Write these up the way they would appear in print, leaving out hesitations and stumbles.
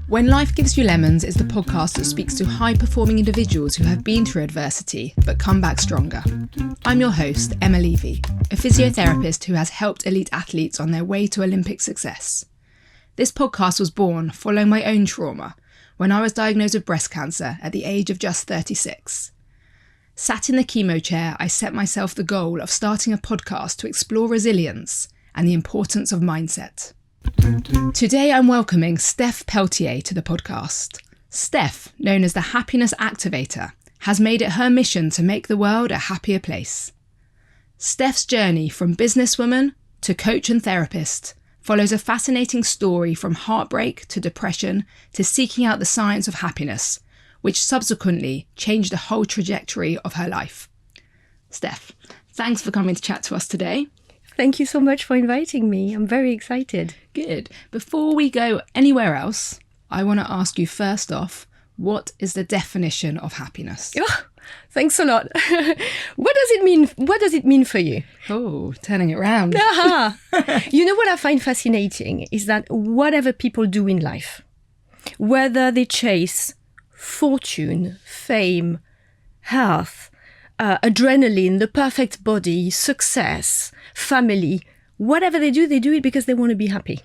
When Life Gives You Lemons is the podcast that speaks to high-performing individuals who have been through adversity but come back stronger. I'm your host, Emma Levy, a physiotherapist who has helped elite athletes on their way to Olympic success. This podcast was born following my own trauma when I was diagnosed with breast cancer at the age of just 36. Sat in the chemo chair, I set myself the goal of starting a podcast to explore resilience and the importance of mindset. Today I'm welcoming Steph Peltier to the podcast. Steph, known as the Happiness Activator, has made it her mission to make the world a happier place. Steph's journey from businesswoman to coach and therapist follows a fascinating story from heartbreak to depression to seeking out the science of happiness, which subsequently changed the whole trajectory of her life. Steph, thanks for coming to chat to us today. Thank you so much for inviting me. I'm very excited. Good. Before we go anywhere else, I want to ask you first off, what is the definition of happiness? Oh, thanks a lot. What does it mean? What does it mean for you? Oh, turning it around. You know what I find fascinating is that whatever people do in life, whether they chase fortune, fame, health, adrenaline, the perfect body, success, family, whatever they do it because they want to be happy,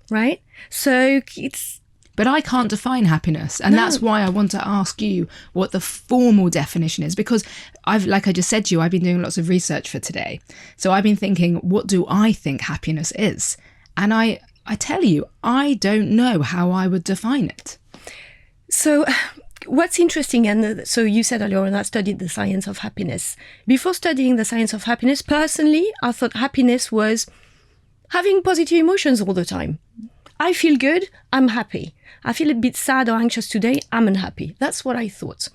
right? So it's... But I can't define happiness. And that's why I want to ask you what the formal definition is, because like I just said to you, I've been doing lots of research for today. So I've been thinking, what do I think happiness is? And I tell you, I don't know how I would define it. So what's interesting, and so you said earlier on, I studied the science of happiness. Before studying the science of happiness, personally, I thought happiness was having positive emotions all the time. I feel good, I'm happy. I feel a bit sad or anxious today, I'm unhappy. That's what I thought.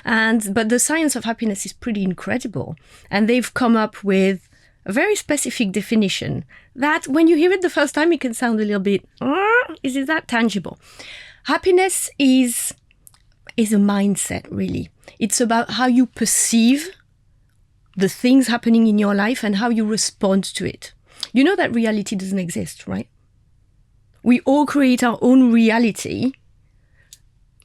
But the science of happiness is pretty incredible. And they've come up with a very specific definition that when you hear it the first time, it can sound a little bit, is it that tangible? Happiness is a mindset, really. It's about how you perceive the things happening in your life and how you respond to it. You know that reality doesn't exist, right? We all create our own reality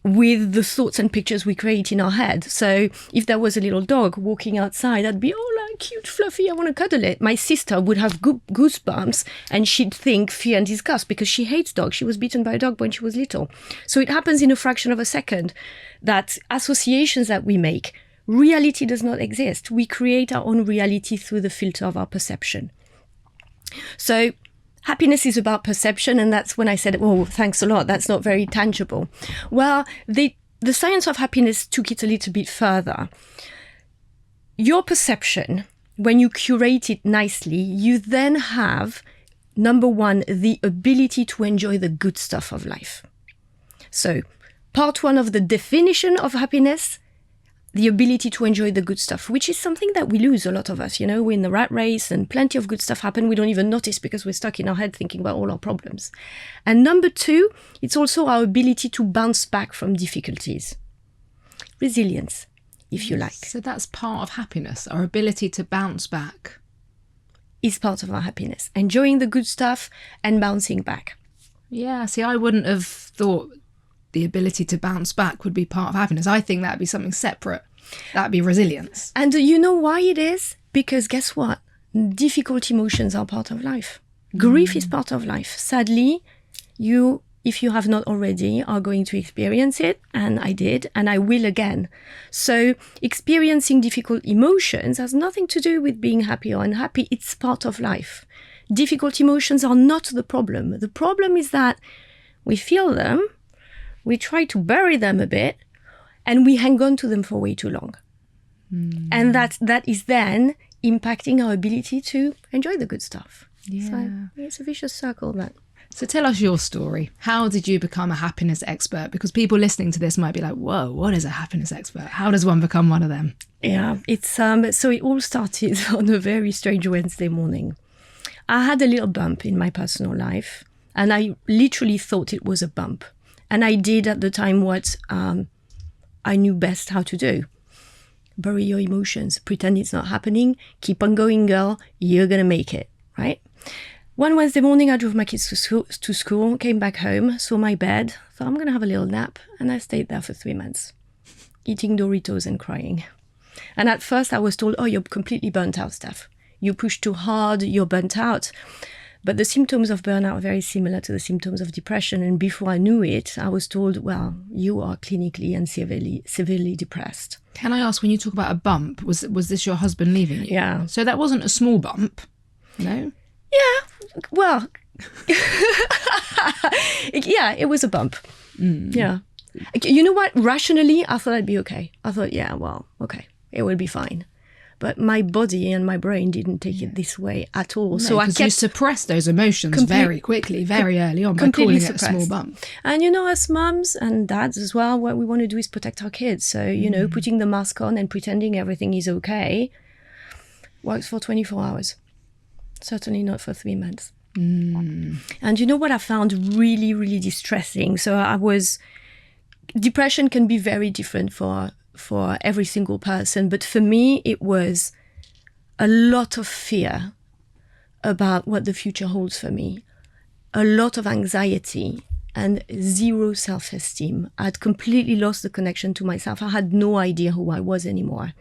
with the thoughts and pictures we create in our head. So if there was a little dog walking outside, I'd be, oh, like cute, fluffy, I want to cuddle it. My sister would have goosebumps and she'd think fear and disgust because she hates dogs. She was bitten by a dog when she was little. So it happens in a fraction of a second that associations that we make, reality does not exist. We create our own reality through the filter of our perception. So happiness is about perception, and that's when I said, oh, thanks a lot, that's not very tangible. Well, the science of happiness took it a little bit further. Your perception, when you curate it nicely, you then have, number one, the ability to enjoy the good stuff of life. So, part one of the definition of happiness, the ability to enjoy the good stuff, which is something that we lose, a lot of us. You know, we're in the rat race and plenty of good stuff happen. We don't even notice because we're stuck in our head thinking about all our problems. And number two, it's also our ability to bounce back from difficulties. Resilience, if you like. So that's part of happiness, our ability to bounce back. Is part of our happiness. Enjoying the good stuff and bouncing back. Yeah, see, I wouldn't have thought the ability to bounce back would be part of happiness. I think that'd be something separate. That'd be resilience. And you know why it is? Because guess what? Difficult emotions are part of life. Grief is part of life. Sadly, you, if you have not already, are going to experience it. And I did, and I will again. So experiencing difficult emotions has nothing to do with being happy or unhappy. It's part of life. Difficult emotions are not the problem. The problem is that we feel them, we try to bury them a bit, and we hang on to them for way too long. And that is then impacting our ability to enjoy the good stuff. Yeah. So it's a vicious circle, that. So tell us your story. How did you become a happiness expert? Because people listening to this might be like, whoa, what is a happiness expert? How does one become one of them? Yeah, it's so it all started on a very strange Wednesday morning. I had a little bump in my personal life, and I literally thought it was a bump. And I did at the time what I knew best how to do. Bury your emotions, pretend it's not happening, keep on going, girl, you're going to make it, right? One Wednesday morning, I drove my kids to school, came back home, saw my bed, thought I'm going to have a little nap. And I stayed there for 3 months, eating Doritos and crying. And at first I was told, oh, you're completely burnt out, Steph. You push too hard, you're burnt out. But the symptoms of burnout are very similar to the symptoms of depression. And before I knew it, I was told, well, you are clinically and severely depressed. Can I ask, when you talk about a bump, was this your husband leaving you? Yeah. So that wasn't a small bump, no? Yeah, well, yeah, it was a bump. Yeah. You know what? Rationally, I thought I'd be okay. I thought, yeah, well, okay, it will be fine. But my body and my brain didn't take it this way at all. No, so I kept kept you suppressed those emotions very quickly, very early on by calling it a small bump. And, you know, as mums and dads as well, what we want to do is protect our kids. So, you know, putting the mask on and pretending everything is okay works for 24 hours. Certainly not for 3 months. And you know what I found really, really distressing? So depression can be very different for every single person. But for me, it was a lot of fear about what the future holds for me, a lot of anxiety and zero self-esteem. I'd completely lost the connection to myself. I had no idea who I was anymore.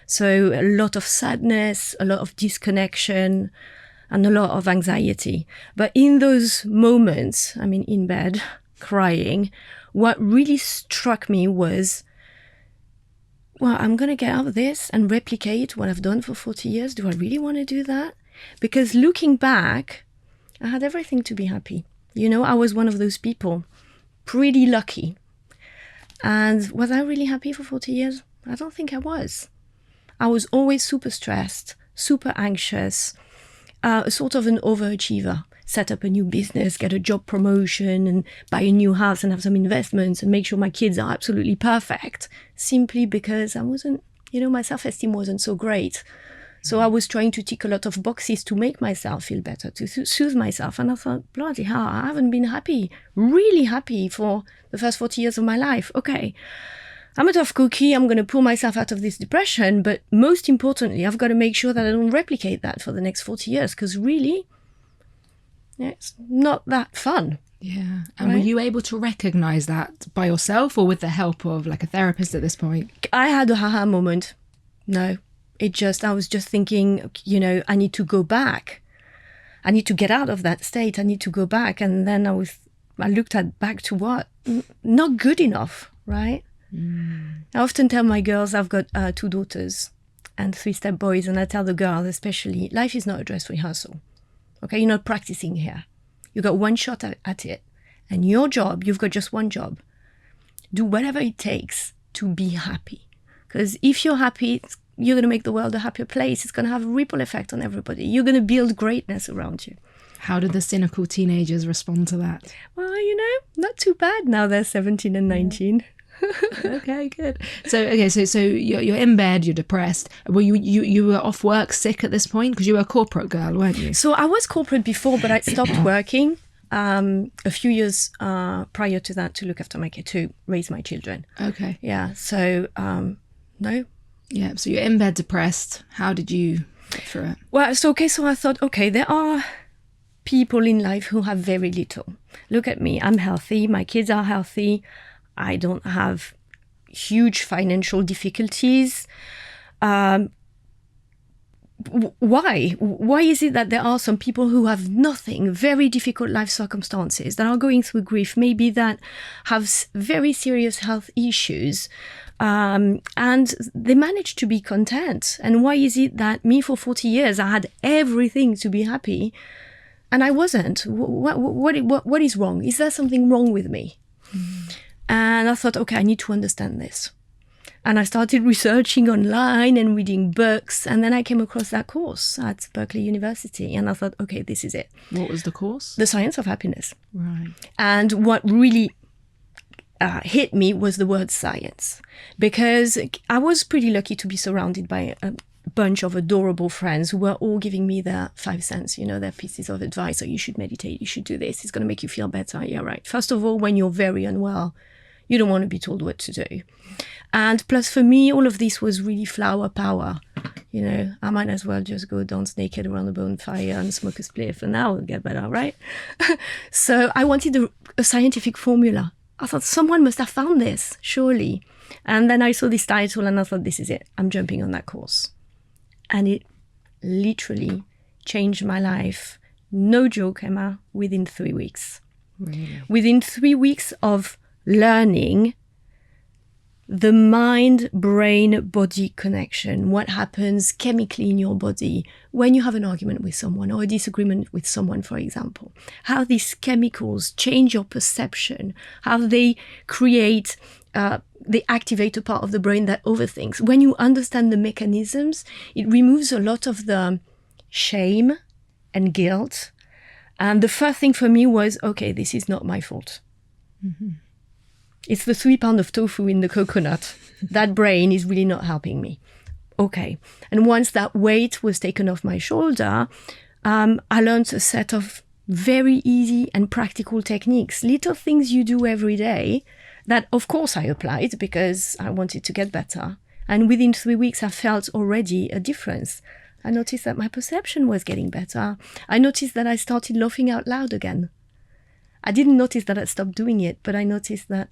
So a lot of sadness, a lot of disconnection, and a lot of anxiety. But in those moments, I mean, in bed, crying, what really struck me was, well, I'm going to get out of this and replicate what I've done for 40 years. Do I really want to do that? Because looking back, I had everything to be happy. You know, I was one of those people, pretty lucky. And was I really happy for 40 years? I don't think I was. I was always super stressed, super anxious, sort of an overachiever. Set up a new business, get a job promotion and buy a new house and have some investments and make sure my kids are absolutely perfect, simply because I wasn't, you know, my self-esteem wasn't so great. So I was trying to tick a lot of boxes to make myself feel better, to soothe myself. And I thought, bloody hell, I haven't been happy, really happy for the first 40 years of my life. Okay, I'm a tough cookie. I'm going to pull myself out of this depression. But most importantly, I've got to make sure that I don't replicate that for the next 40 years. Because really, it's not that fun. Yeah. And right? Were you able to recognize that by yourself or with the help of like a therapist at this point? I had a haha moment. No, I was just thinking, you know, I need to go back. I need to get out of that state. I need to go back. And then I looked back to what? Not good enough, right? I often tell my girls, I've got 2 daughters and 3 stepboys, and I tell the girls especially, life is not a dress rehearsal. Okay, you're not practicing here. You got one shot at it. And your job, you've got just one job. Do whatever it takes to be happy. Because if you're happy, you're going to make the world a happier place. It's going to have a ripple effect on everybody. You're going to build greatness around you. How did the cynical teenagers respond to that? Well, you know, not too bad now they're 17 and 19. Okay, good. So you're in bed, you're depressed. Well, you were off work, sick at this point because you were a corporate girl, weren't you? So I was corporate before, but I stopped working a few years prior to that to look after my kid, to raise my children. Okay. Yeah. So no. Yeah. So you're in bed, depressed. How did you get through it? Well, so I thought, okay, there are people in life who have very little. Look at me. I'm healthy. My kids are healthy. I don't have huge financial difficulties. Why? Why is it that there are some people who have nothing, very difficult life circumstances, that are going through grief, maybe that have very serious health issues, and they manage to be content? And why is it that me, for 40 years, I had everything to be happy, and I wasn't? What is wrong? Is there something wrong with me? And I thought, okay, I need to understand this. And I started researching online and reading books. And then I came across that course at Berkeley University. And I thought, okay, this is it. What was the course? The Science of Happiness. Right. And what really hit me was the word science. Because I was pretty lucky to be surrounded by a bunch of adorable friends who were all giving me their 5 cents, you know, their pieces of advice. So you should meditate, you should do this, it's going to make you feel better. Yeah, right. First of all, when you're very unwell, you don't want to be told what to do. And plus, for me, all of this was really flower power. I might as well just go dance naked around a bonfire and smoke a spliff and that will get better, right? So I wanted a scientific formula. I thought someone must have found this, surely. And then I saw this title and I thought, this is it. I'm jumping on that course. And it literally changed my life. No joke, Emma, within 3 weeks. Really? Within 3 weeks of learning the mind-brain-body connection, what happens chemically in your body when you have an argument with someone or a disagreement with someone, for example, how these chemicals change your perception, how they create, they activate a part of the brain that overthinks. When you understand the mechanisms, it removes a lot of the shame and guilt. And the first thing for me was, okay, this is not my fault. Mm-hmm. It's the 3 pounds of tofu in the coconut. That brain is really not helping me. Okay. And once that weight was taken off my shoulder, I learned a set of very easy and practical techniques, little things you do every day that, of course, I applied because I wanted to get better. And within 3 weeks, I felt already a difference. I noticed that my perception was getting better. I noticed that I started laughing out loud again. I didn't notice that I stopped doing it, but I noticed that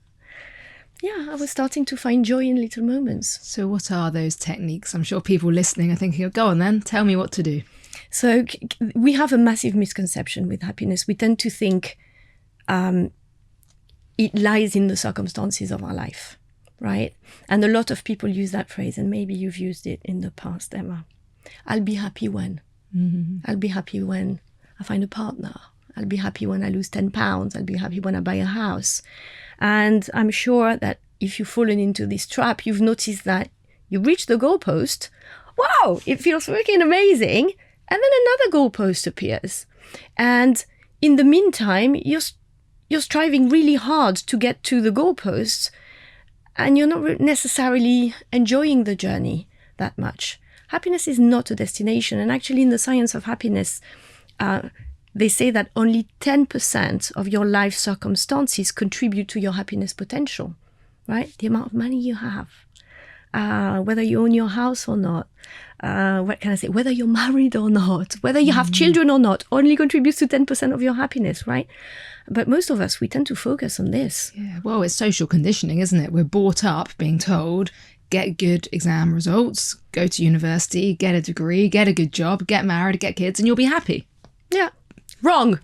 I was starting to find joy in little moments. So what are those techniques? I'm sure people listening are thinking, go on then, tell me what to do. So we have a massive misconception with happiness. We tend to think it lies in the circumstances of our life, right? And a lot of people use that phrase, and maybe you've used it in the past, Emma. I'll be happy when. Mm-hmm. I'll be happy when I find a partner. I'll be happy when I lose 10 pounds. I'll be happy when I buy a house. And I'm sure that if you've fallen into this trap, you've noticed that you reach the goalpost. Wow, it feels freaking amazing. And then another goalpost appears. And in the meantime, you're striving really hard to get to the goalposts, and you're not necessarily enjoying the journey that much. Happiness is not a destination. And actually, in the science of happiness, they say that only 10% of your life circumstances contribute to your happiness potential, right? The amount of money you have, whether you own your house or not, whether you're married or not, whether you have children or not, only contributes to 10% of your happiness, right? But most of us, we tend to focus on this. Yeah, well, it's social conditioning, isn't it? We're brought up being told, get good exam results, go to university, get a degree, get a good job, get married, get kids, and you'll be happy. Yeah. Wrong.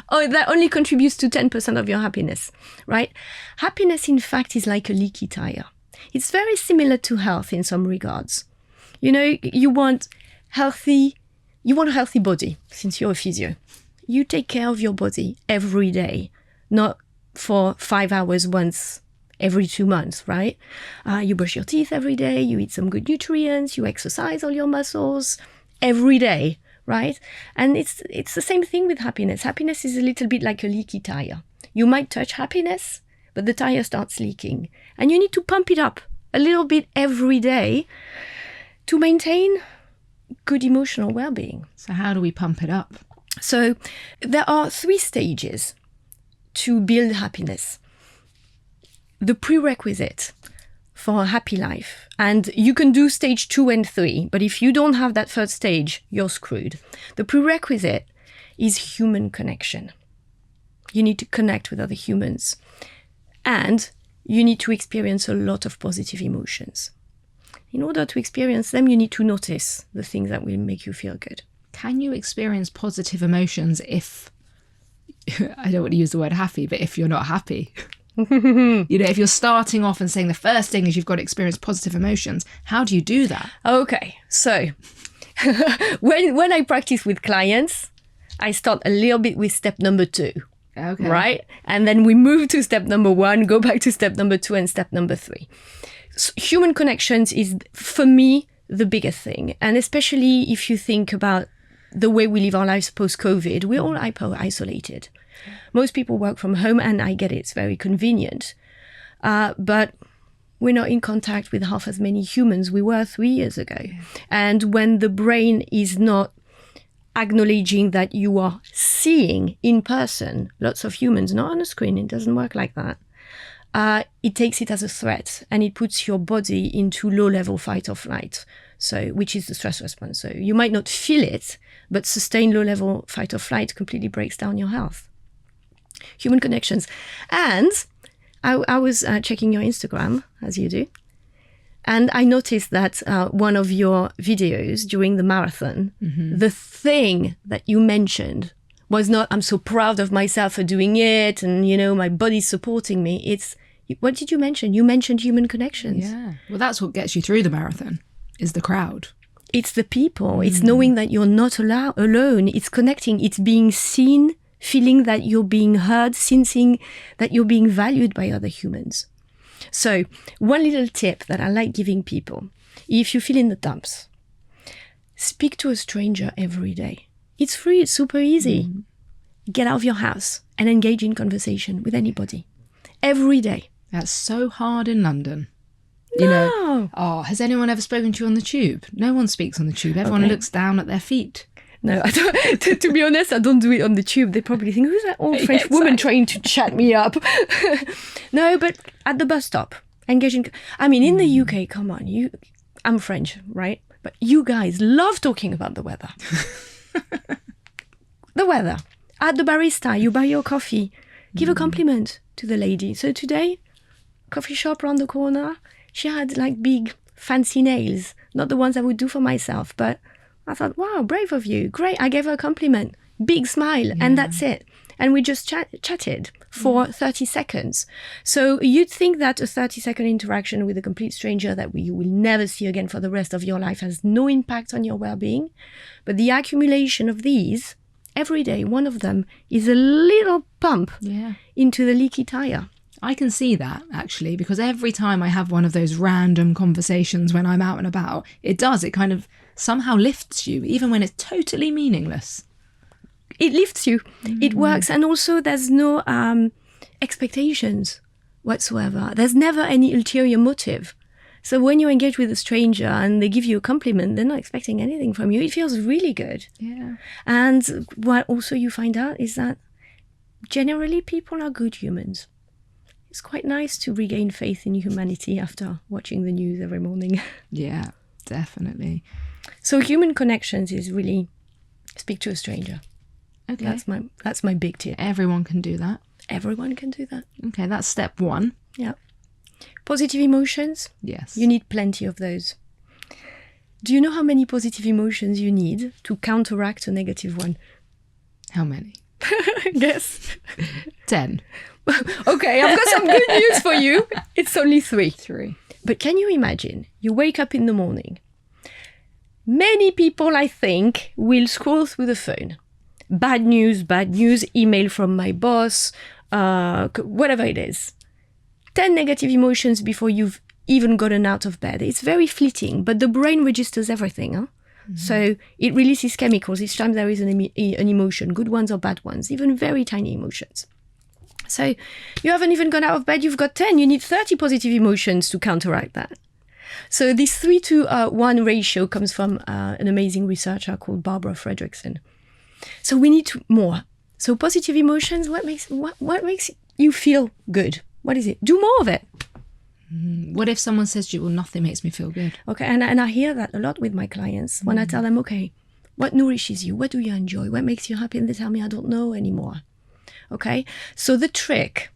Oh, that only contributes to 10% of your happiness, right? Happiness, in fact, is like a leaky tire. It's very similar to health in some regards. You want a healthy body, since you're a physio. You take care of your body every day, not for 5 hours once every 2 months, right? You brush your teeth every day, you eat some good nutrients, you exercise all your muscles every day. Right? And it's the same thing with happiness. Happiness is a little bit like a leaky tire. You might touch happiness, but the tire starts leaking. And you need to pump it up a little bit every day to maintain good emotional well-being. So how do we pump it up? So there are 3 stages to build happiness. The prerequisite for a happy life. And you can do stage 2 and 3, but if you don't have that third stage, you're screwed. The prerequisite is human connection. You need to connect with other humans. And you need to experience a lot of positive emotions. In order to experience them, you need to notice the things that will make you feel good. Can you experience positive emotions if, I don't want to use the word happy, but if you're not happy? If you're starting off and saying the first thing is you've got to experience positive emotions, how do you do that? Okay, so when I practice with clients, I start a little bit with step number 2. Okay. Right? And then we move to step number 1, go back to step number 2 and step number 3. So human connections is, for me, the biggest thing. And especially if you think about the way we live our lives post-COVID, we're all hyper-isolated. Most people work from home, and I get it, it's very convenient. But we're not in contact with half as many humans we were 3 years ago. Yeah. And when the brain is not acknowledging that you are seeing in person lots of humans, not on a screen, it doesn't work like that. It takes it as a threat, and it puts your body into low-level fight or flight. So, which is the stress response. So you might not feel it, but sustained low level fight or flight completely breaks down your health. Human connections. And I was checking your Instagram, as you do, and I noticed that one of your videos during the marathon, the thing that you mentioned was not, I'm so proud of myself for doing it and, my body's supporting me. It's, what did you mention? You mentioned human connections. Yeah. Well, that's what gets you through the marathon, is the crowd. It's the people. It's knowing that you're not alone. It's connecting. It's being seen, feeling that you're being heard, sensing that you're being valued by other humans. So one little tip that I like giving people, if you feel in the dumps, speak to a stranger every day. It's free, it's super easy. Get out of your house and engage in conversation with anybody every day. That's so hard in London. No. Has anyone ever spoken to you on the tube? No one speaks on the tube. Everyone looks down at their feet. No, I don't, to be honest, I don't do it on the tube. They probably think, who's that old French woman trying to chat me up? No, but at the bus stop, engaging. I mean, in the UK, come on, I'm French, right? But you guys love talking about the weather. The weather. At the barista, you buy your coffee. Give a compliment to the lady. So today, coffee shop around the corner, she had like big fancy nails. Not the ones I would do for myself, but I thought, wow, brave of you. Great. I gave her a compliment. Big smile. And that's it. And we just chatted for 30 seconds. So you'd think that a 30-second interaction with a complete stranger that you will never see again for the rest of your life has no impact on your well-being. But the accumulation of these, every day, one of them is a little pump into the leaky tire. I can see that, actually, because every time I have one of those random conversations when I'm out and about, it kind of somehow lifts you, even when it's totally meaningless. It lifts you. It works. And also there's no expectations whatsoever. There's never any ulterior motive. So when you engage with a stranger and they give you a compliment, they're not expecting anything from you. It feels really good. Yeah. And what also you find out is that generally people are good humans. It's quite nice to regain faith in humanity after watching the news every morning. Yeah, definitely. So human connections is really speak to a stranger. Okay. That's my big tip. Everyone can do that. Everyone can do that. Okay, that's step 1. Yeah. Positive emotions. Yes. You need plenty of those. Do you know how many positive emotions you need to counteract a negative one? How many? Guess. 10. Okay, I've got some good news for you. It's only 3. 3. But can you imagine? You wake up in the morning. Many people, I think, will scroll through the phone. Bad news, email from my boss, whatever it is. 10 negative emotions before you've even gotten out of bed. It's very fleeting, but the brain registers everything. Huh? So it releases chemicals each time there is an emotion, good ones or bad ones, even very tiny emotions. So you haven't even gone out of bed, you've got 10. You need 30 positive emotions to counteract that. So this 3-to-1 ratio comes from an amazing researcher called Barbara Fredrickson. So we need more. So positive emotions, what makes you feel good? What is it? Do more of it. What if someone says to you, well, nothing makes me feel good? Okay, and I hear that a lot with my clients when I tell them, okay, what nourishes you? What do you enjoy? What makes you happy? And they tell me, I don't know anymore. Okay, so the trick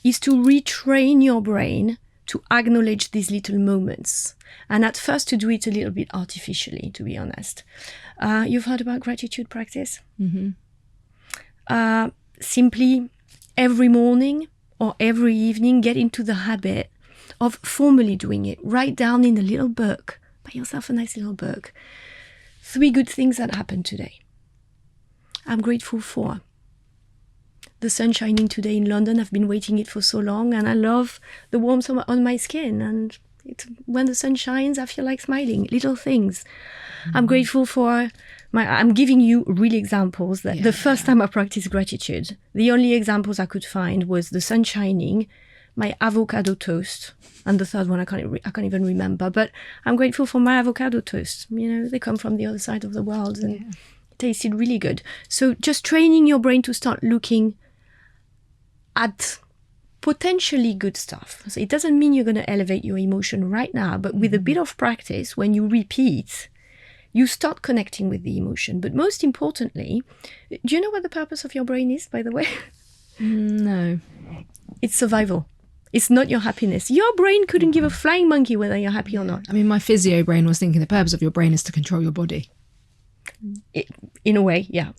is to retrain your brain to acknowledge these little moments. And at first to do it a little bit artificially, to be honest. You've heard about gratitude practice? Simply every morning or every evening, get into the habit of formally doing it. Write down in a little book, buy yourself a nice little book, 3 good things that happened today. I'm grateful for the sun shining today in London. I've been waiting it for so long, and I love the warmth on my skin. And when the sun shines, I feel like smiling. Little things. I'm grateful for I'm giving you real examples that the first time I practiced gratitude, the only examples I could find was the sun shining, my avocado toast, and the third one I can't even remember. But I'm grateful for my avocado toast. They come from the other side of the world and it tasted really good. So just training your brain to start looking at potentially good stuff. So it doesn't mean you're going to elevate your emotion right now, but with a bit of practice, when you repeat, you start connecting with the emotion. But most importantly, do you know what the purpose of your brain is, by the way? No. It's survival. It's not your happiness. Your brain couldn't give a flying monkey whether you're happy or not. I mean, my physio brain was thinking the purpose of your brain is to control your body. In a way, yeah.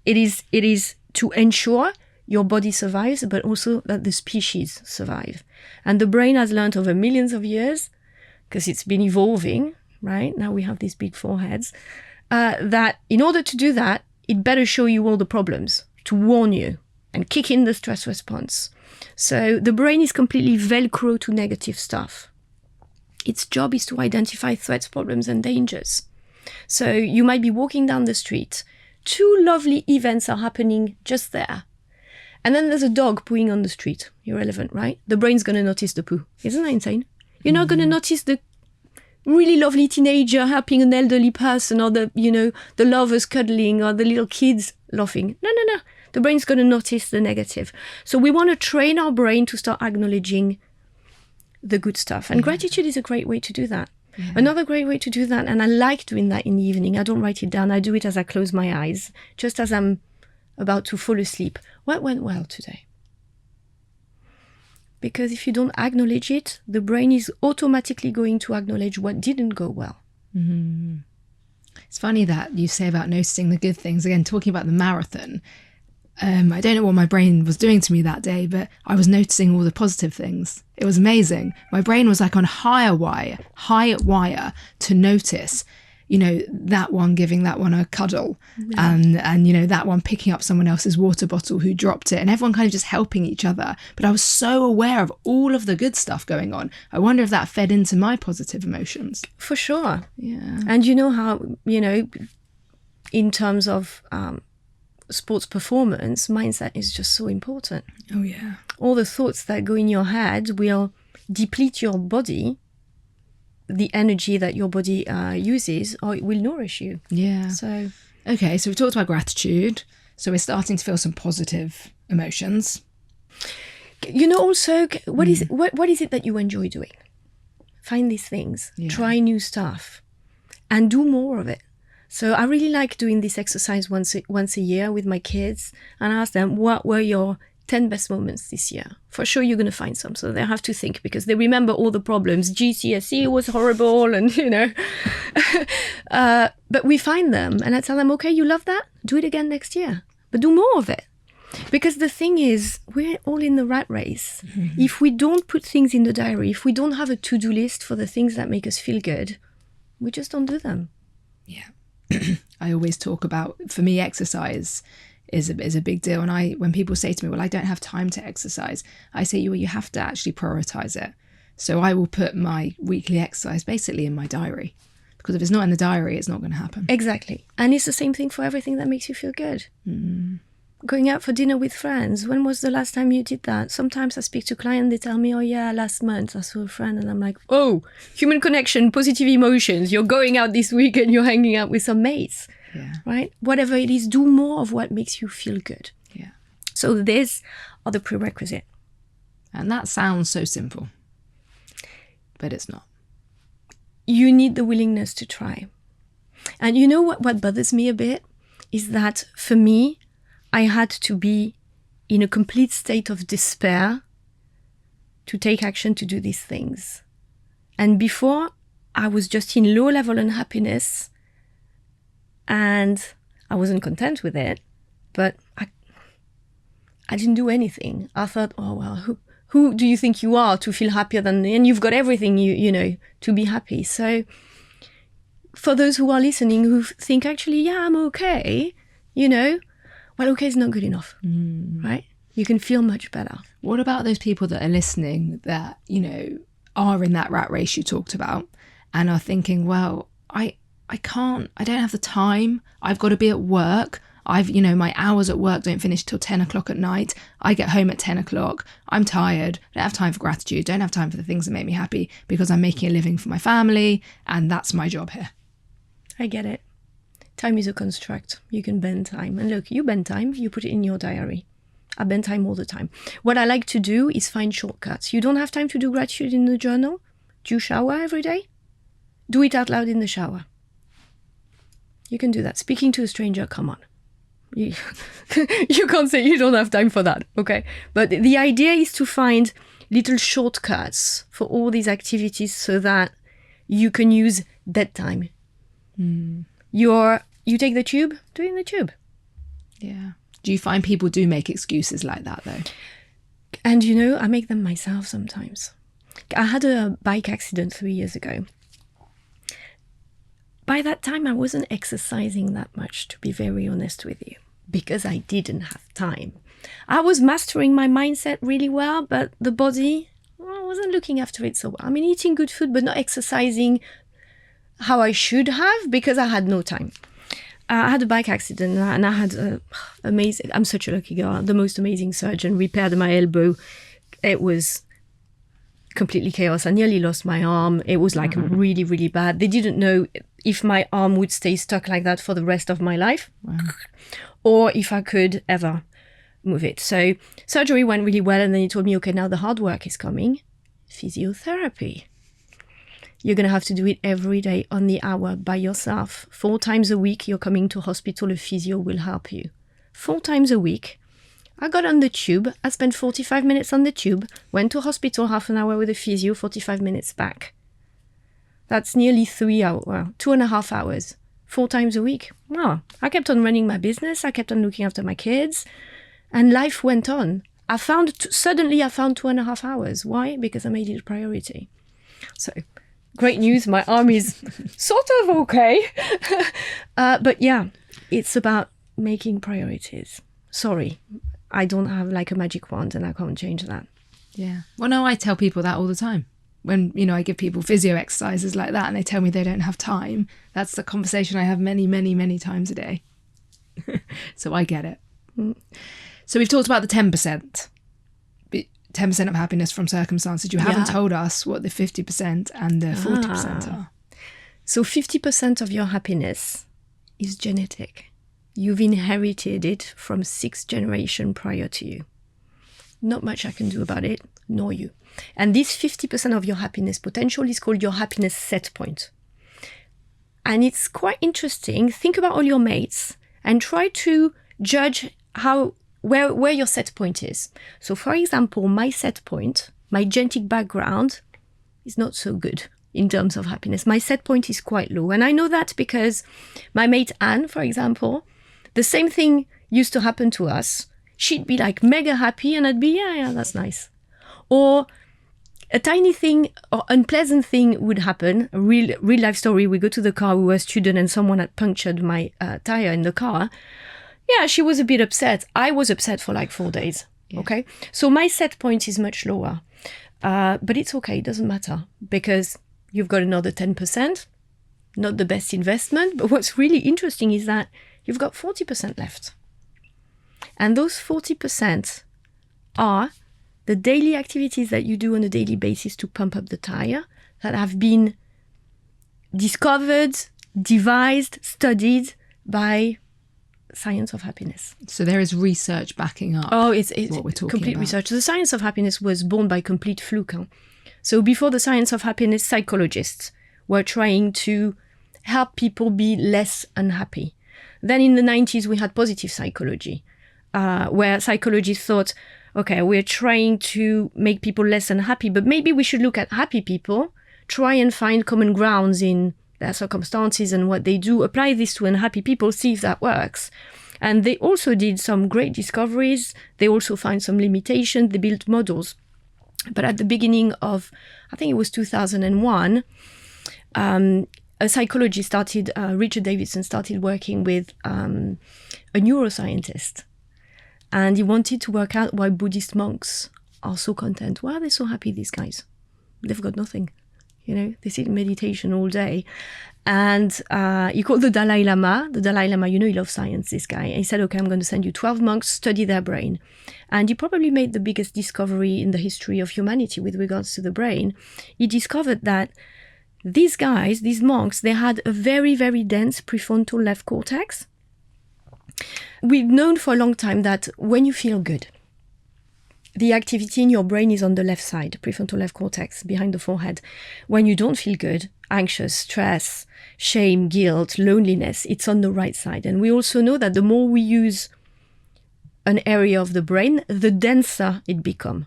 It is to ensure your body survives, but also that the species survive. And the brain has learned over millions of years, because it's been evolving, right? Now we have these big foreheads, that in order to do that, it better show you all the problems to warn you and kick in the stress response. So the brain is completely Velcro to negative stuff. Its job is to identify threats, problems, and dangers. So you might be walking down the street. 2 lovely events are happening just there. And then there's a dog pooing on the street. Irrelevant, right? The brain's going to notice the poo. Isn't that insane? You're not going to notice the really lovely teenager helping an elderly person, or the lovers cuddling, or the little kids laughing. No. The brain's going to notice the negative. So we want to train our brain to start acknowledging the good stuff. And gratitude is a great way to do that. Yeah. Another great way to do that, and I like doing that in the evening. I don't write it down. I do it as I close my eyes, just as I'm about to fall asleep. What went well today? Because if you don't acknowledge it, the brain is automatically going to acknowledge what didn't go well. Mm-hmm. It's funny that you say about noticing the good things. Again, talking about the marathon, I don't know what my brain was doing to me that day, but I was noticing all the positive things. It was amazing. My brain was like on high wire to notice, that one giving that one a cuddle, and that one picking up someone else's water bottle who dropped it, and everyone kind of just helping each other. But I was so aware of all of the good stuff going on. I wonder if that fed into my positive emotions. For sure. Yeah. And you know how, in terms of sports performance, mindset is just so important. Oh, yeah. All the thoughts that go in your head will deplete your body, the energy that your body uses, or it will nourish you. Yeah. So, okay, so we've talked about gratitude. So we're starting to feel some positive emotions. Also, what is it that you enjoy doing? Find these things. Yeah. Try new stuff. And do more of it. So I really like doing this exercise once a year with my kids, and ask them, what were your 10 best moments this year? For sure you're going to find some. So they have to think, because they remember all the problems. GCSE was horrible, and but we find them, and I tell them, okay, you love that? Do it again next year, but do more of it. Because the thing is, we're all in the rat race. Mm-hmm. If we don't put things in the diary, if we don't have a to-do list for the things that make us feel good, we just don't do them. Yeah. I always talk about, for me, exercise is a big deal. And when people say to me, well, I don't have time to exercise, I say, you have to actually prioritize it. So I will put my weekly exercise basically in my diary, because if it's not in the diary, it's not going to happen. Exactly. And it's the same thing for everything that makes you feel good. Mm. Going out for dinner with friends. When was the last time you did that? Sometimes I speak to clients, they tell me, oh yeah, last month I saw a friend, and I'm like, oh, human connection, positive emotions. You're going out this week and you're hanging out with some mates, right? Whatever it is, do more of what makes you feel good. Yeah. So these are the prerequisite. And that sounds so simple, but it's not. You need the willingness to try. And you know what bothers me a bit is that for me, I had to be in a complete state of despair to take action to do these things. And before, I was just in low level unhappiness, and I wasn't content with it, but I didn't do anything. I thought, oh, well, who do you think you are to feel happier than me? And you've got everything, to be happy. So for those who are listening who think, actually, yeah, I'm okay, well, okay is not good enough, right? You can feel much better. What about those people that are listening that, are in that rat race you talked about and are thinking, well, I don't have the time. I've got to be at work. My hours at work don't finish till 10 o'clock at night. I get home at 10 o'clock. I'm tired. Don't have time for gratitude. Don't have time for the things that make me happy because I'm making a living for my family. And that's my job here. I get it. Time is a construct. You can bend time. And look, you bend time, you put it in your diary. I burn time all the time. What I like to do is find shortcuts. You don't have time to do gratitude in the journal? Do you shower every day? Do it out loud in the shower. You can do that. Speaking to a stranger, come on. You can't say you don't have time for that, okay? But the idea is to find little shortcuts for all these activities so that you can use dead time. You take the tube, do it in the tube. Yeah. Do you find people do make excuses like that though? And I make them myself sometimes. I had a bike accident 3 years ago. By that time, I wasn't exercising that much, to be very honest with you, because I didn't have time. I was mastering my mindset really well, but the body, I wasn't looking after it so well. I mean, eating good food, but not exercising how I should have because I had no time. I had a bike accident and I had amazing, I'm such a lucky girl, the most amazing surgeon repaired my elbow. It was completely chaos. I nearly lost my arm. It was like really, really bad. They didn't know if my arm would stay stuck like that for the rest of my life or if I could ever move it. So surgery went really well. And then he told me, okay, now the hard work is coming. Physiotherapy. You're going to have to do it every day on the hour by yourself. 4 times a week, you're coming to hospital. A physio will help you. 4 times a week. I got on the tube. I spent 45 minutes on the tube, went to hospital, half an hour with a physio, 45 minutes back. That's nearly 3 hours, well, 2.5 hours, 4 times a week. Wow. I kept on running my business. I kept on looking after my kids and life went on. Suddenly I found 2.5 hours. Why? Because I made it a priority. So great news. My arm is sort of okay. But yeah, it's about making priorities. Sorry. I don't have like a magic wand and I can't change that. Yeah. Well, no, I tell people that all the time. When, I give people physio exercises like that and they tell me they don't have time, that's the conversation I have many, many, many times a day. So I get it. So we've talked about the 10%. 10% of happiness from circumstances. You haven't told us what the 50% and the 40% are. So 50% of your happiness is genetic. You've inherited it from 6 generations prior to you. Not much I can do about it, nor you. And this 50% of your happiness potential is called your happiness set point. And it's quite interesting. Think about all your mates and try to judge where your set point is. So for example, my set point, my genetic background is not so good in terms of happiness. My set point is quite low. And I know that because my mate Anne, for example, the same thing used to happen to us. She'd be like mega happy and I'd be, yeah, that's nice. Or a tiny thing or unpleasant thing would happen. A real life story. We go to the car, we were a student and someone had punctured my tire in the car. Yeah, she was a bit upset. I was upset for like 4 days. Yeah. Okay. So my set point is much lower. But it's okay. It doesn't matter because you've got another 10%. Not the best investment. But what's really interesting is that you've got 40% left. And those 40% are the daily activities that you do on a daily basis to pump up the tire that have been discovered, devised, studied by science of happiness. So there is research backing up it's what we're talking complete about. Research. The science of happiness was born by complete fluke. So before the science of happiness, psychologists were trying to help people be less unhappy. Then in the 90s, we had positive psychology, where psychologists thought, okay, we're trying to make people less unhappy, but maybe we should look at happy people, try and find common grounds in their circumstances and what they do, apply this to unhappy people, see if that works. And they also did some great discoveries. They also found some limitations. They built models. But at the beginning of, I think it was 2001, a psychologist started, Richard Davidson started working with a neuroscientist. And he wanted to work out why Buddhist monks are so content. Why are they so happy, these guys? They've got nothing. They sit in meditation all day. And he called the Dalai Lama. The Dalai Lama, he loves science, this guy. And he said, okay, I'm going to send you 12 monks, study their brain. And he probably made the biggest discovery in the history of humanity with regards to the brain. He discovered that these guys, these monks, they had a very, very dense prefrontal left cortex. We've known for a long time that when you feel good, the activity in your brain is on the left side, prefrontal left cortex, behind the forehead. When you don't feel good, anxious, stress, shame, guilt, loneliness, it's on the right side. And we also know that the more we use an area of the brain, the denser it becomes,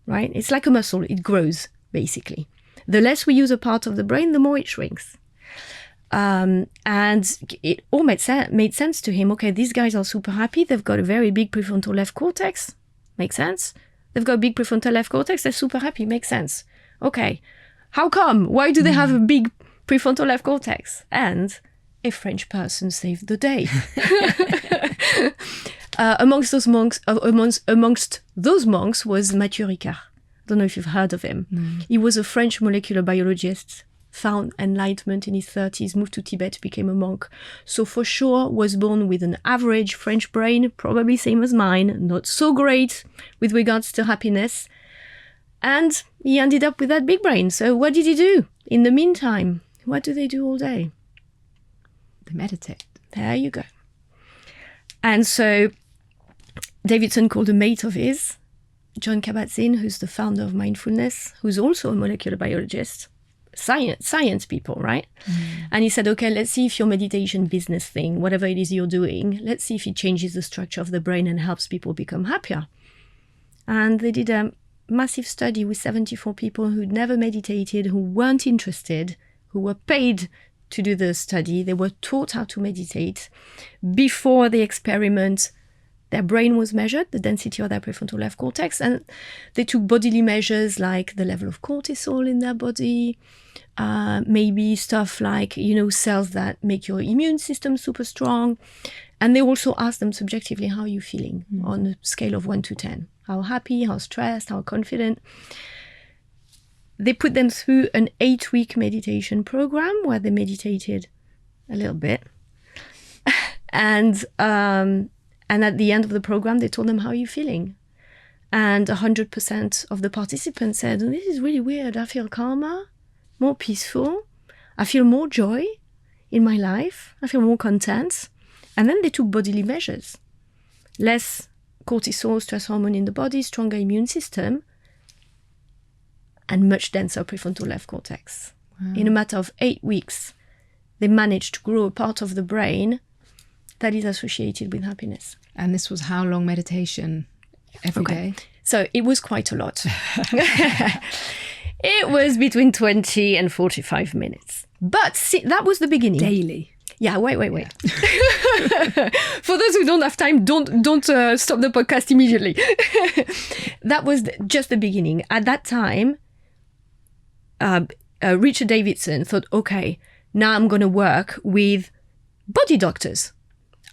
right? It's like a muscle, it grows, basically. The less we use a part of the brain, the more it shrinks. And it all made sense to him. Okay, these guys are super happy. They've got a very big prefrontal left cortex. Makes sense. They've got a big prefrontal left cortex. They're super happy. Makes sense. Okay. How come? Why do they have a big prefrontal left cortex? And a French person saved the day. Amongst those monks was Mathieu Ricard. I don't know if you've heard of him. He was a French molecular biologist, found enlightenment in his 30s, moved to Tibet, became a monk. So for sure was born with an average French brain, probably same as mine, not so great with regards to happiness. And he ended up with that big brain. So what did he do? In the meantime, what do they do all day? They meditate. There you go. And so Davidson called a mate of his, John Kabat-Zinn, who's the founder of mindfulness, who's also a molecular biologist, science people, right? And he said, okay, let's see if your meditation business thing, whatever it is you're doing, let's see if it changes the structure of the brain and helps people become happier. And they did a massive study with 74 people who'd never meditated, who weren't interested, who were paid to do the study. They were taught how to meditate. Before the experiment, their brain was measured, the density of their prefrontal left cortex, and they took bodily measures like the level of cortisol in their body, maybe stuff like, cells that make your immune system super strong. And they also asked them subjectively, how are you feeling on a scale of 1 to 10? How happy, how stressed, how confident? They put them through an 8-week meditation program where they meditated a little bit. And at the end of the program, they told them, how are you feeling? And 100% of the participants said, this is really weird. I feel calmer, more peaceful. I feel more joy in my life. I feel more content. And then they took bodily measures. Less cortisol, stress hormone in the body, stronger immune system, and much denser prefrontal left cortex. Wow. In a matter of 8 weeks, they managed to grow a part of the brain that is associated with happiness. And this was how long meditation every day? So it was quite a lot. It was between 20 and 45 minutes. But see, that was the beginning. Daily? Yeah, wait. Yeah. For those who don't have time, don't stop the podcast immediately. That was just the beginning. At that time, Richard Davidson thought, okay, now I'm going to work with body doctors.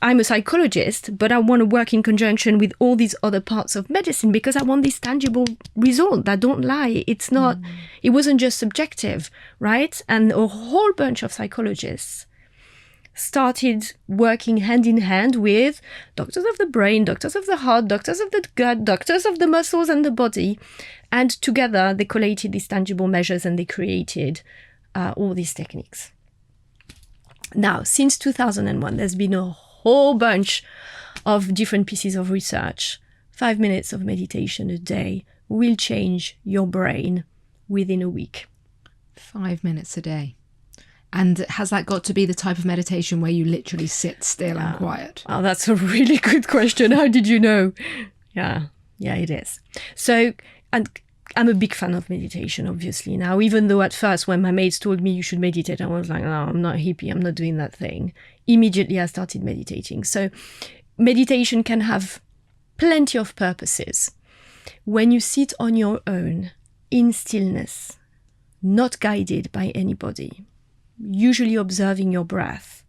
I'm a psychologist, but I want to work in conjunction with all these other parts of medicine because I want this tangible result that don't lie. It's not, it wasn't just subjective, right? And a whole bunch of psychologists started working hand in hand with doctors of the brain, doctors of the heart, doctors of the gut, doctors of the muscles and the body. And together they collated these tangible measures and they created all these techniques. Now, since 2001, there's been a whole bunch of different pieces of research. 5 minutes of meditation a day will change your brain within a week. 5 minutes a day. And has that got to be the type of meditation where you literally sit still and quiet? Oh, that's a really good question. How did you know? Yeah, it is. So, and I'm a big fan of meditation, obviously. Now, even though at first when my mates told me you should meditate, I was like, no, I'm not hippie. I'm not doing that thing. Immediately, I started meditating. So meditation can have plenty of purposes. When you sit on your own, in stillness, not guided by anybody, usually observing your breath,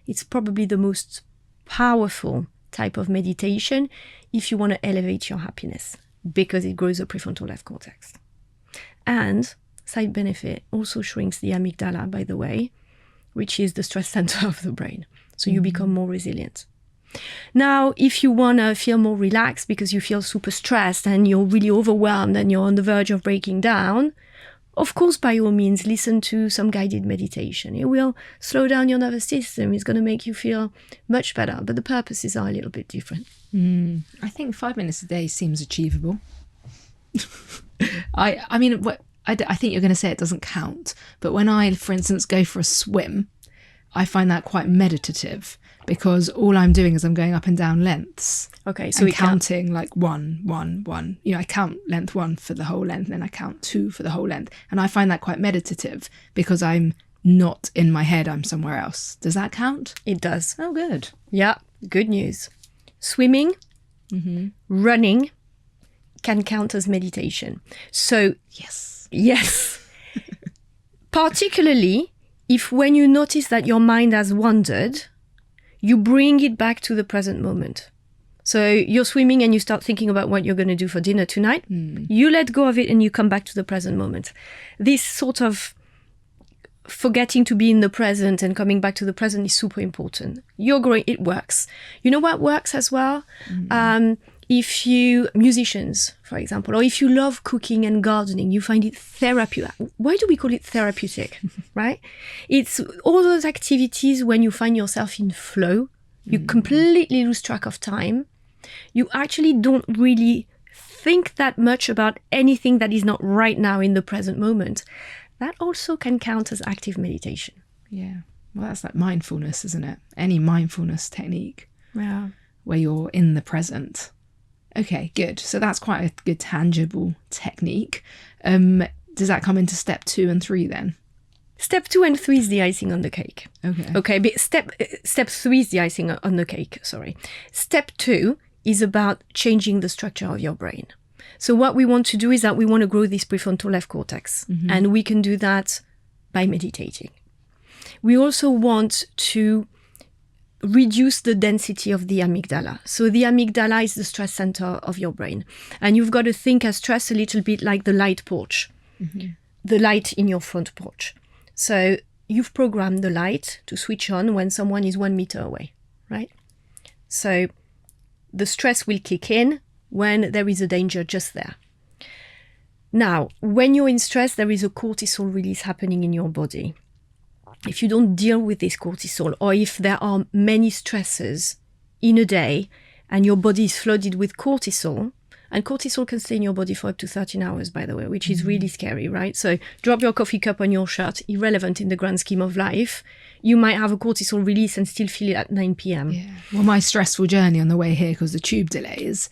it's probably the most powerful type of meditation if you want to elevate your happiness, because it grows the prefrontal left cortex. And side benefit, also shrinks the amygdala, by the way, which is the stress center of the brain. So you become more resilient. Now, if you want to feel more relaxed because you feel super stressed and you're really overwhelmed and you're on the verge of breaking down, of course, by all means, listen to some guided meditation. It will slow down your nervous system. It's going to make you feel much better. But the purposes are a little bit different. I think 5 minutes a day seems achievable. I mean, I think you're going to say it doesn't count, but when I, for instance, go for a swim, I find that quite meditative because all I'm doing is I'm going up and down lengths. Okay, so and counting like 1, 1, 1. You know, I count length 1 for the whole length, and then I count 2 for the whole length. And I find that quite meditative because I'm not in my head, I'm somewhere else. Does that count? It does. Oh, good. Yeah, good news. Swimming, running can count as meditation. So, yes. Particularly if when you notice that your mind has wandered, you bring it back to the present moment. So you're swimming and you start thinking about what you're going to do for dinner tonight. You let go of it and you come back to the present moment. This sort of forgetting to be in the present and coming back to the present is super important. You're growing, it works. You know what works as well? If you, musicians, for example, or if you love cooking and gardening, you find it therapeutic. Why do we call it therapeutic, right? It's all those activities when you find yourself in flow, you completely lose track of time. You actually don't really think that much about anything that is not right now in the present moment. That also can count as active meditation. Yeah. Well, that's like mindfulness, isn't it? Any mindfulness technique. Yeah. Where you're in the present. Okay, good. So that's quite a good tangible technique. Does that come into step 2 and 3 then? Step 2 and 3 is the icing on the cake. Okay, but step 3 is the icing on the cake, sorry. Step 2 is about changing the structure of your brain. So what we want to do is that we want to grow this prefrontal left cortex, and we can do that by meditating. We also want to reduce the density of the amygdala. So the amygdala is the stress center of your brain. And you've got to think of stress a little bit like the light porch, the light in your front porch. So you've programmed the light to switch on when someone is 1 meter away, right? So the stress will kick in when there is a danger just there. Now, when you're in stress, there is a cortisol release happening in your body. If you don't deal with this cortisol, or if there are many stresses in a day and your body is flooded with cortisol, and cortisol can stay in your body for up to 13 hours, by the way, which is really scary, right? So drop your coffee cup on your shirt, irrelevant in the grand scheme of life. You might have a cortisol release and still feel it at 9 p.m. Yeah. Well, my stressful journey on the way here, because the tube delays,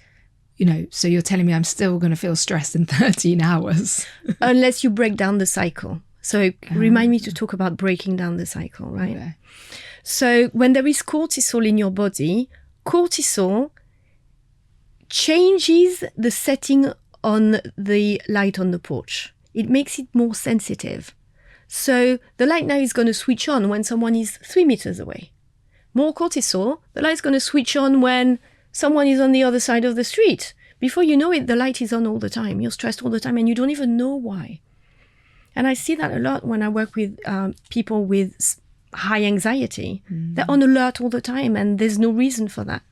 you know, so you're telling me I'm still going to feel stressed in 13 hours. Unless you break down the cycle. So remind me to talk about breaking down the cycle, right? Okay. So when there is cortisol in your body, cortisol changes the setting on the light on the porch. It makes it more sensitive. So the light now is going to switch on when someone is 3 meters away. More cortisol, the light's going to switch on when someone is on the other side of the street. Before you know it, the light is on all the time. You're stressed all the time and you don't even know why. And I see that a lot when I work with people with high anxiety. They're on alert all the time and there's no reason for that.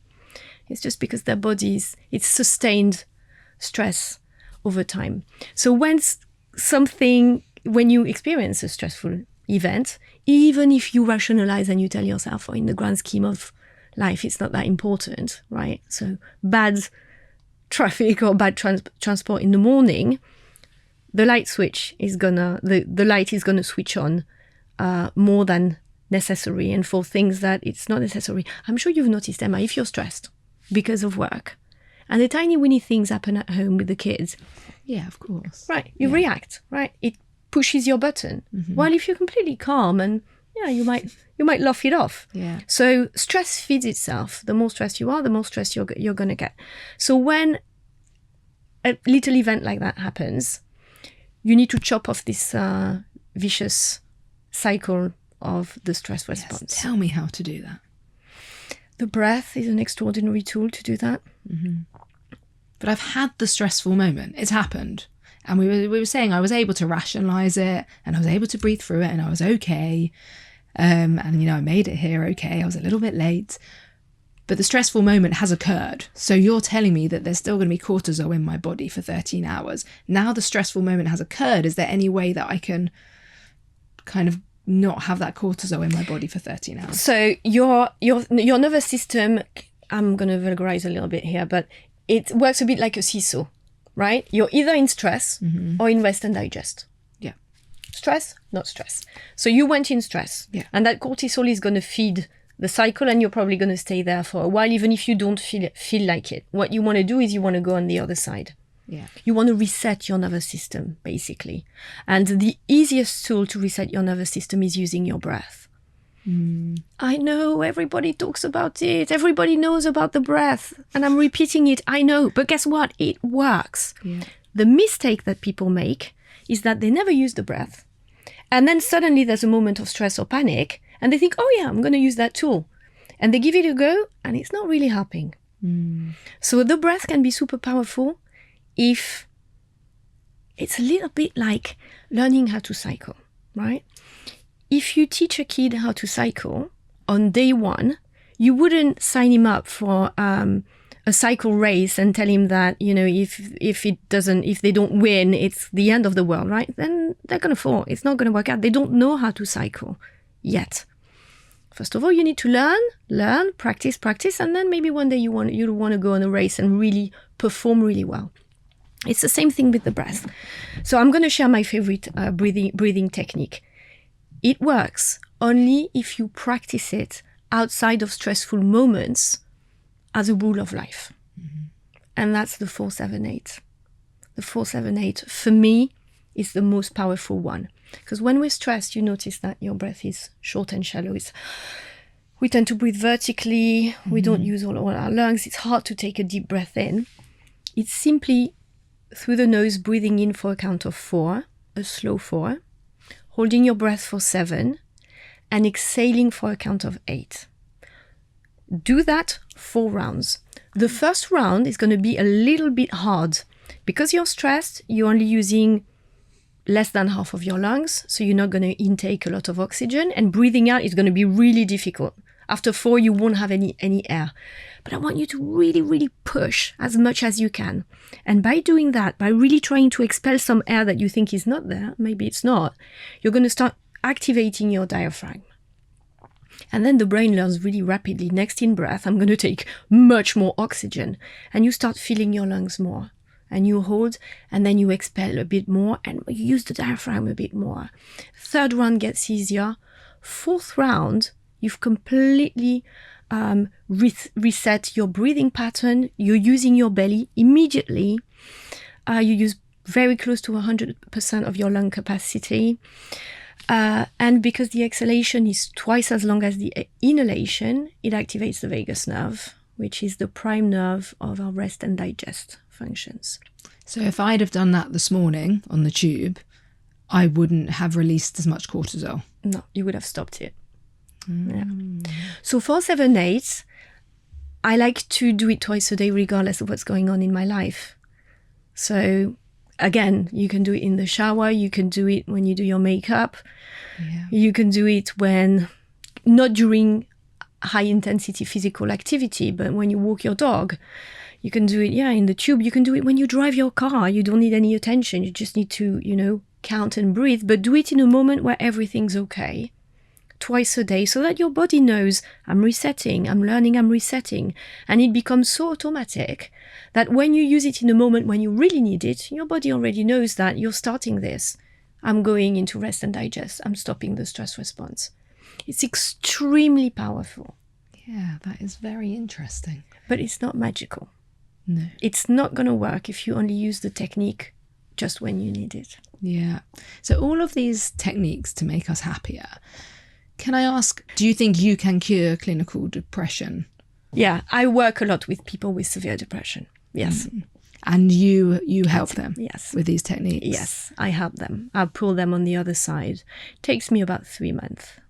It's just because their bodies, it's sustained stress over time. So when you experience a stressful event, even if you rationalize and you tell yourself, in the grand scheme of life, it's not that important, right? So bad traffic or bad transport in the morning, the light switch is the light is gonna switch on more than necessary, and for things that it's not necessary. I'm sure you've noticed, Emma, if you're stressed because of work and the tiny weeny things happen at home with the kids. Yeah, of course. Right, you react, right? It pushes your button. While if you're completely calm and you might laugh it off. Yeah. So stress feeds itself. The more stressed you are, the more stress you're going to get. So when a little event like that happens, you need to chop off this vicious cycle of the stress response. Yes, tell me how to do that. The breath is an extraordinary tool to do that. But I've had the stressful moment. It's happened. And we were saying I was able to rationalize it and I was able to breathe through it and I was okay. And, I made it here okay. I was a little bit late. But the stressful moment has occurred. So you're telling me that there's still going to be cortisol in my body for 13 hours. Now the stressful moment has occurred. Is there any way that I can kind of not have that cortisol in my body for 13 hours? So your nervous system, I'm going to vulgarize a little bit here, but it works a bit like a seesaw. right? You're either in stress or in rest and digest. Yeah. Stress, not stress. So you went in stress. Yeah. And that cortisol is going to feed the cycle, and you're probably going to stay there for a while, even if you don't feel like it. What you want to do is you want to go on the other side. Yeah. You want to reset your nervous system, basically. And the easiest tool to reset your nervous system is using your breath. I know everybody talks about it. Everybody knows about the breath. And I'm repeating it. I know. But guess what? It works. Yeah. The mistake that people make is that they never use the breath. And then suddenly there's a moment of stress or panic. And they think, oh yeah, I'm going to use that tool. And they give it a go. And it's not really helping. So the breath can be super powerful if it's a little bit like learning how to cycle, right? If you teach a kid how to cycle on day one, you wouldn't sign him up for a cycle race and tell him that, you know, if they don't win, it's the end of the world, right? Then they're going to fall. It's not going to work out. They don't know how to cycle yet. First of all, you need to learn, practice, and then maybe one day you want to go on a race and really perform really well. It's the same thing with the breath. So I'm going to share my favorite breathing technique. It works only if you practice it outside of stressful moments as a rule of life. And that's the 4-7-8. The 4-7-8, for me, is the most powerful one. Because when we're stressed, you notice that your breath is short and shallow. We tend to breathe vertically. We don't use all our lungs. It's hard to take a deep breath in. It's simply through the nose, breathing in for a count of 4, a slow 4, holding your breath for 7, and exhaling for a count of 8. Do that 4 rounds. The first round is going to be a little bit hard. Because you're stressed, you're only using less than half of your lungs, so you're not going to intake a lot of oxygen, and breathing out is going to be really difficult. After 4, you won't have any air. But I want you to really, really push as much as you can. And by doing that, by really trying to expel some air that you think is not there, maybe it's not, you're going to start activating your diaphragm. And then the brain learns really rapidly, next in breath, I'm going to take much more oxygen. And you start filling your lungs more. And you hold, and then you expel a bit more, and you use the diaphragm a bit more. Third round gets easier. Fourth round, you've completely reset your breathing pattern. You're using your belly immediately. You use very close to 100% of your lung capacity. And because the exhalation is twice as long as the inhalation, it activates the vagus nerve, which is the prime nerve of our rest and digest functions. So if I'd have done that this morning on the tube, I wouldn't have released as much cortisol. No, you would have stopped it. Yeah. So 4-7-8, I like to do it twice a day regardless of what's going on in my life. So again, you can do it in the shower, you can do it when you do your makeup, you can do it when, not during high intensity physical activity, but when you walk your dog. You can do it, in the tube. You can do it when you drive your car. You don't need any attention. You just need to, count and breathe. But do it in a moment where everything's okay. Twice a day, so that your body knows, I'm resetting, I'm learning, I'm resetting. And it becomes so automatic that when you use it in a moment when you really need it, your body already knows that you're starting this. I'm going into rest and digest. I'm stopping the stress response. It's extremely powerful. Yeah, that is very interesting. But it's not magical. No. It's not going to work if you only use the technique just when you need it. Yeah. So all of these techniques to make us happier, can I ask, do you think you can cure clinical depression? Yeah, I work a lot with people with severe depression. Yes. And you help them yes. with these techniques? Yes, I help them. I pull them on the other side. It takes me about 3 months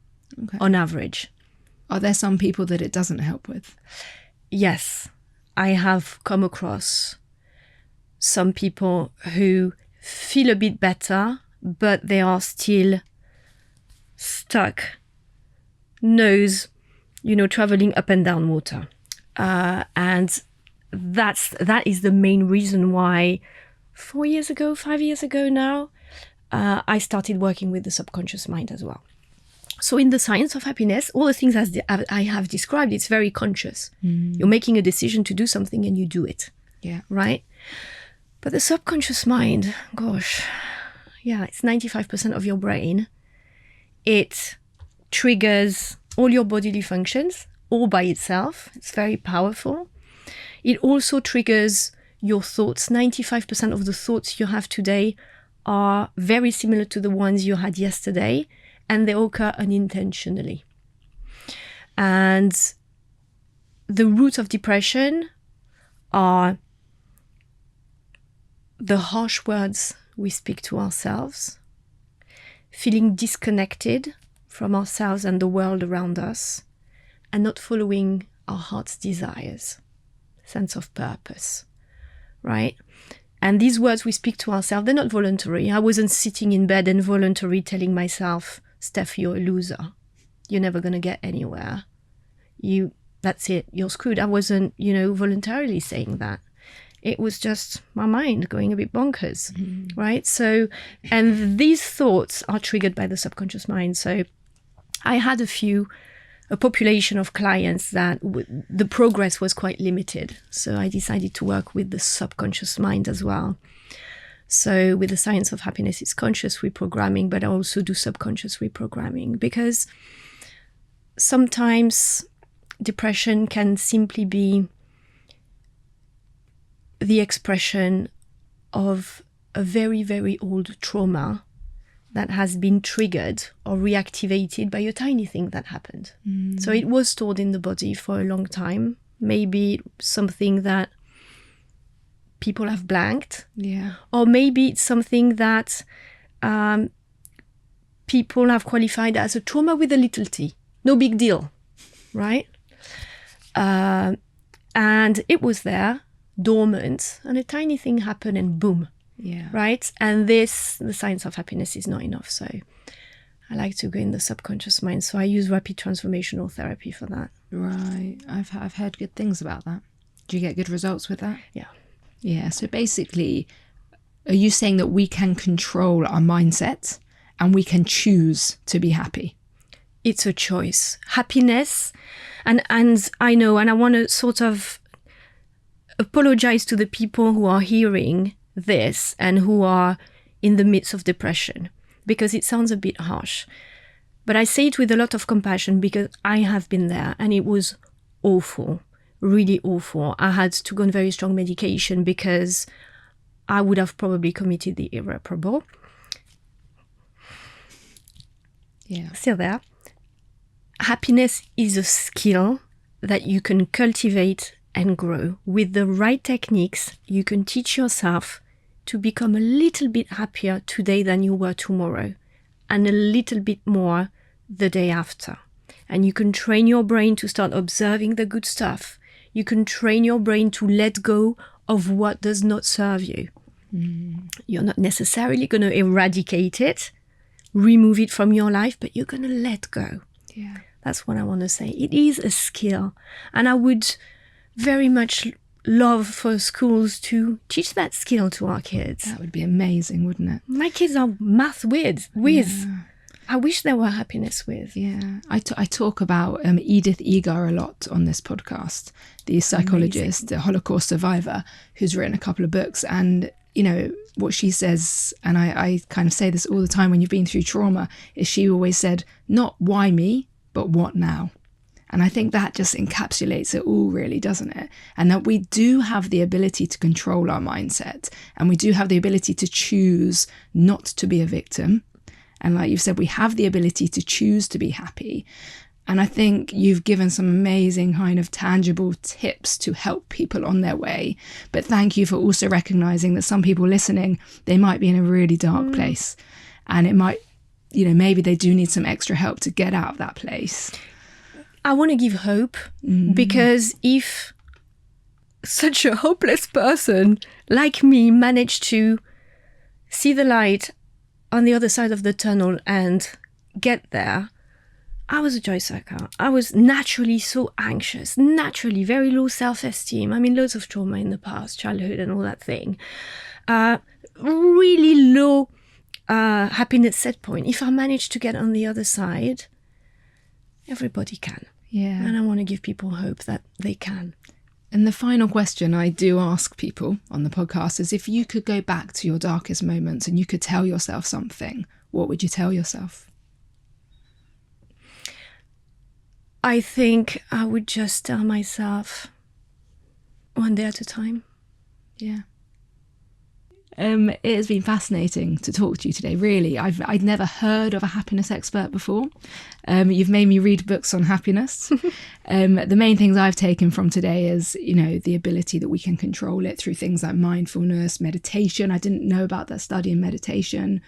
on average. Are there some people that it doesn't help with? Yes. I have come across some people who feel a bit better, but they are still stuck, nose, traveling up and down water. And that is the main reason why 5 years ago now, I started working with the subconscious mind as well. So in the science of happiness, all the things I have described, it's very conscious. You're making a decision to do something and you do it. Yeah. Right? But the subconscious mind, gosh, yeah, it's 95% of your brain. It triggers all your bodily functions all by itself. It's very powerful. It also triggers your thoughts. 95% of the thoughts you have today are very similar to the ones you had yesterday, and they occur unintentionally. And the root of depression are the harsh words we speak to ourselves, feeling disconnected from ourselves and the world around us, and not following our heart's desires, sense of purpose, right? And these words we speak to ourselves, they're not voluntary. I wasn't sitting in bed and voluntarily telling myself, Steph, you're a loser. You're never going to get anywhere. That's it, you're screwed. I wasn't, voluntarily saying that. It was just my mind going a bit bonkers, right? So, and these thoughts are triggered by the subconscious mind. So I had a population of clients that the progress was quite limited. So I decided to work with the subconscious mind as well. So with the science of happiness, it's conscious reprogramming, but I also do subconscious reprogramming, because sometimes depression can simply be the expression of a very, very old trauma that has been triggered or reactivated by a tiny thing that happened. So it was stored in the body for a long time. Maybe something that people have blanked. Yeah. Or maybe it's something that people have qualified as a trauma with a little t. No big deal, right? And it was there, dormant, and a tiny thing happened and boom. Yeah. Right? And the science of happiness is not enough. So I like to go in the subconscious mind. So I use rapid transformational therapy for that. Right. I've heard good things about that. Do you get good results with that? Yeah. Yeah. So basically, are you saying that we can control our mindset and we can choose to be happy? It's a choice. Happiness. And I know, and I want to sort of apologize to the people who are hearing this and who are in the midst of depression, because it sounds a bit harsh. But I say it with a lot of compassion, because I have been there and it was awful, really awful. I had to go on very strong medication because I would have probably committed the irreparable. Yeah. Still there. Happiness is a skill that you can cultivate and grow. With the right techniques, you can teach yourself to become a little bit happier today than you were tomorrow, and a little bit more the day after. And you can train your brain to start observing the good stuff. You can train your brain to let go of what does not serve you. You're not necessarily going to eradicate it, remove it from your life, but you're going to let go. Yeah. That's what I want to say. It is a skill. And I would very much love for schools to teach that skill to our kids. That would be amazing, wouldn't it? My kids are math whiz. Yeah. I wish they were happiness whiz. Yeah. I talk about Edith Eger a lot on this podcast, the psychologist, the Holocaust survivor, who's written a couple of books. And, what she says, and I kind of say this all the time when you've been through trauma, is she always said, not why me, but what now? And I think that just encapsulates it all, really, doesn't it? And that we do have the ability to control our mindset, and we do have the ability to choose not to be a victim. And like you've said, we have the ability to choose to be happy. And I think you've given some amazing kind of tangible tips to help people on their way. But thank you for also recognizing that some people listening, they might be in a really dark place. And it might, maybe they do need some extra help to get out of that place. I want to give hope, because if such a hopeless person like me managed to see the light on the other side of the tunnel and get there, I was a joy sucker. I was naturally so anxious, naturally very low self-esteem. I mean, loads of trauma in the past, childhood and all that thing. Really low happiness set point. If I manage to get on the other side, everybody can. Yeah. And I want to give people hope that they can. And the final question I do ask people on the podcast is, if you could go back to your darkest moments and you could tell yourself something, what would you tell yourself? I think I would just tell myself, one day at a time. Yeah. It has been fascinating to talk to you today, really. I'd never heard of a happiness expert before. You've made me read books on happiness. The main things I've taken from today is, the ability that we can control it through things like mindfulness, meditation. I didn't know about that study in meditation.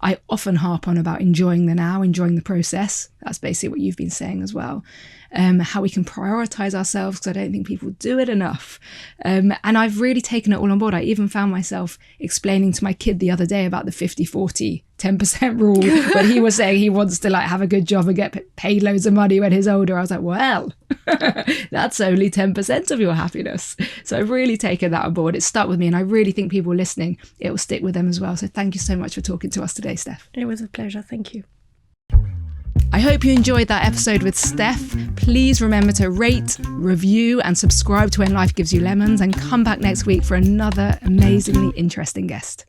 I often harp on about enjoying the now, enjoying the process. That's basically what you've been saying as well. How we can prioritize ourselves, because I don't think people do it enough. And I've really taken it all on board. I even found myself explaining to my kid the other day about the 50-40 10% rule, when he was saying he wants to have a good job and get paid loads of money when he's older. I was like, well, that's only 10% of your happiness. So I've really taken that on board. It stuck with me, and I really think people listening, it will stick with them as well. So thank you so much for talking to us today, Steph. It was a pleasure. Thank you. I hope you enjoyed that episode with Steph. Please remember to rate, review, and subscribe to When Life Gives You Lemons, and come back next week for another amazingly interesting guest.